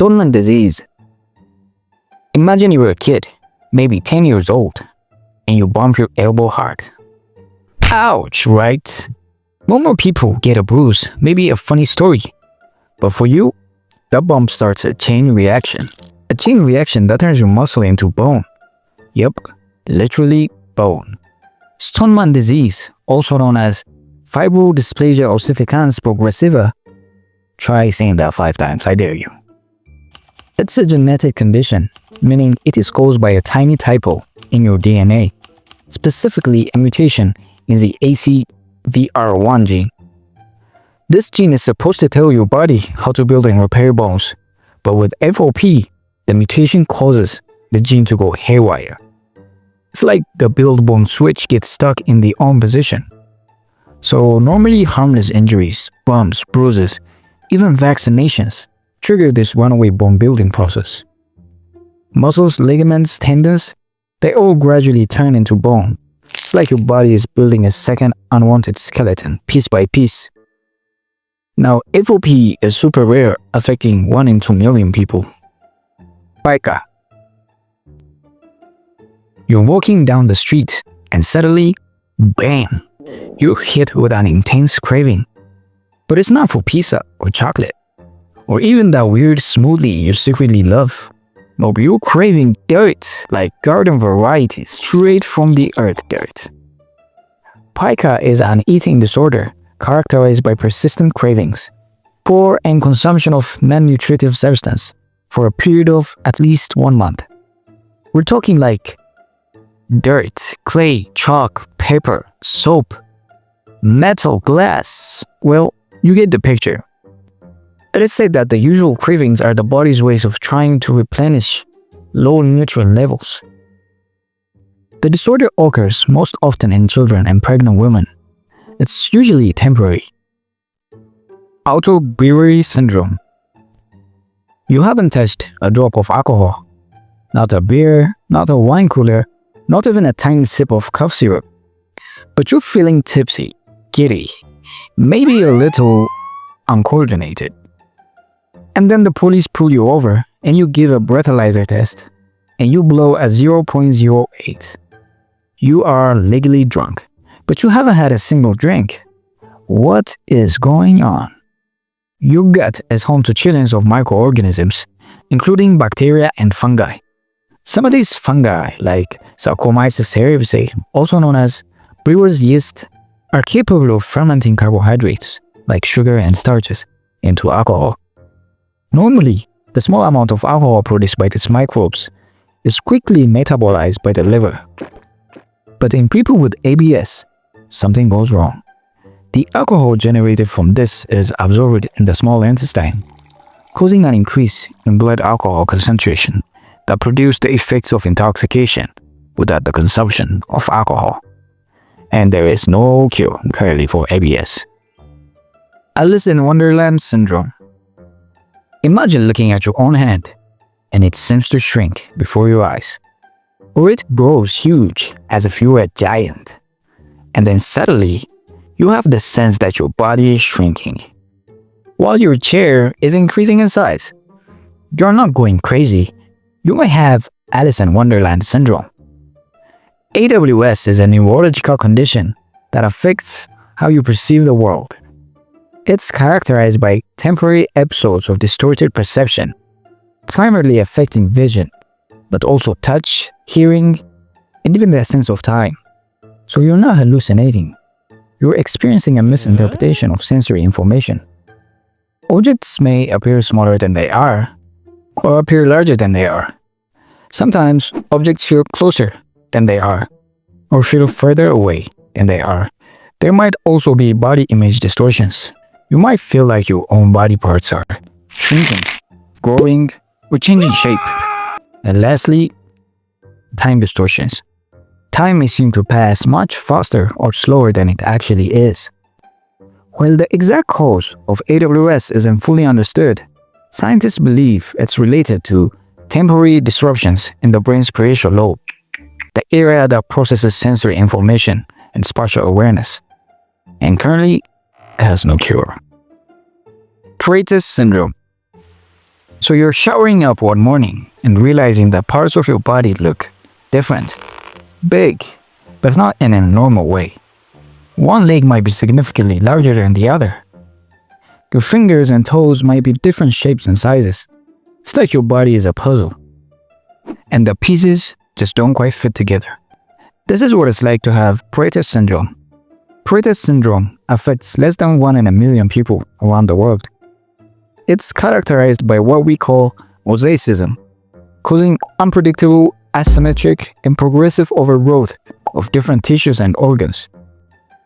Stolen disease. Imagine you were a kid, maybe 10 years old, and you bump your elbow hard. Ouch, right? Normal people get a bruise, maybe a funny story. But for you, that bump starts a chain reaction. A chain reaction that turns your muscle into bone. Yep, literally bone. Stoneman disease, also known as fibrodysplasia ossificans progressiva. Try saying that 5 times, I dare you. It's a genetic condition, meaning it is caused by a tiny typo in your DNA, specifically a mutation in the ACVR1 gene. This gene is supposed to tell your body how to build and repair bones, but with FOP, the mutation causes the gene to go haywire. It's like the build bone switch gets stuck in the on position. So normally harmless injuries, bumps, bruises, even vaccinations trigger this runaway bone building process. Muscles, ligaments, tendons, they all gradually turn into bone. It's like your body is building a second unwanted skeleton piece by piece. Now, FOP is super rare, affecting 1 in 2 million people. Pica. You're walking down the street and suddenly, bam, you're hit with an intense craving. But it's not for pizza or chocolate, or even that weird smoothie you secretly love. No, you're craving dirt, like garden variety, straight from the earth dirt. Pica is an eating disorder characterized by persistent cravings, poor and consumption of non-nutritive substance for a period of at least 1 month. We're talking like dirt, clay, chalk, paper, soap, metal, glass. Well, you get the picture. It is said that the usual cravings are the body's ways of trying to replenish low nutrient levels. The disorder occurs most often in children and pregnant women. It's usually temporary. Proteus Syndrome. You haven't touched a drop of alcohol, not a beer, not a wine cooler, not even a tiny sip of cough syrup. But you're feeling tipsy, giddy, maybe a little uncoordinated. And then the police pull you over and you give a breathalyzer test and you blow a 0.08. You are legally drunk, but you haven't had a single drink. What is going on? Your gut is home to trillions of microorganisms, including bacteria and fungi. Some of these fungi, like Saccharomyces cerevisiae, also known as brewer's yeast, are capable of fermenting carbohydrates, like sugar and starches, into alcohol. Normally, the small amount of alcohol produced by these microbes is quickly metabolized by the liver. But in people with ABS, something goes wrong. The alcohol generated from this is absorbed in the small intestine, causing an increase in blood alcohol concentration that produces the effects of intoxication without the consumption of alcohol. And there is no cure currently for ABS. Alice in Wonderland Syndrome. Imagine looking at your own hand and it seems to shrink before your eyes. Or it grows huge as if you were a giant. And then suddenly, you have the sense that your body is shrinking, while your chair is increasing in size. You're not going crazy. You might have Alice in Wonderland Syndrome. AWS is a neurological condition that affects how you perceive the world. It's characterized by temporary episodes of distorted perception, primarily affecting vision, but also touch, hearing, and even the sense of time. So you're not hallucinating. You're experiencing a misinterpretation of sensory information. Objects may appear smaller than they are, or appear larger than they are. Sometimes objects feel closer than they are, or feel further away than they are. There might also be body image distortions. You might feel like your own body parts are shrinking, growing, or changing shape. And lastly, time distortions. Time may seem to pass much faster or slower than it actually is. While the exact cause of AWS isn't fully understood, scientists believe it's related to temporary disruptions in the brain's parietal lobe, the area that processes sensory information and spatial awareness. And currently, it has no cure. Proteus Syndrome. So you're showering up one morning and realizing that parts of your body look different, big, but not in a normal way. One leg might be significantly larger than the other. Your fingers and toes might be different shapes and sizes. It's like your body is a puzzle, and the pieces just don't quite fit together. This is what it's like to have Proteus Syndrome. Proteus Syndrome affects less than 1 in a million people around the world. It's characterized by what we call mosaicism, causing unpredictable, asymmetric, and progressive overgrowth of different tissues and organs.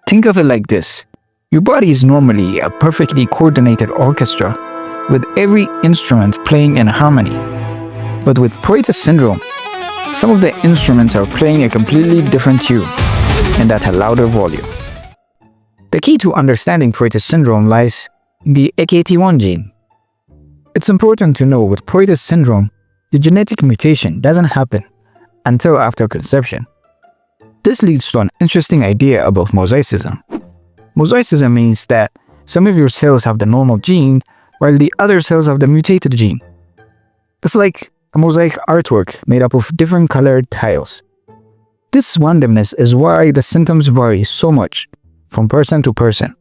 Think of it like this. Your body is normally a perfectly coordinated orchestra with every instrument playing in harmony. But with Proteus Syndrome, some of the instruments are playing a completely different tune and at a louder volume. The key to understanding Proteus Syndrome lies in the AKT1 gene. It's important to know with Proteus Syndrome, the genetic mutation doesn't happen until after conception. This leads to an interesting idea about mosaicism. Mosaicism means that some of your cells have the normal gene while the other cells have the mutated gene. It's like a mosaic artwork made up of different colored tiles. This randomness is why the symptoms vary so much from person to person.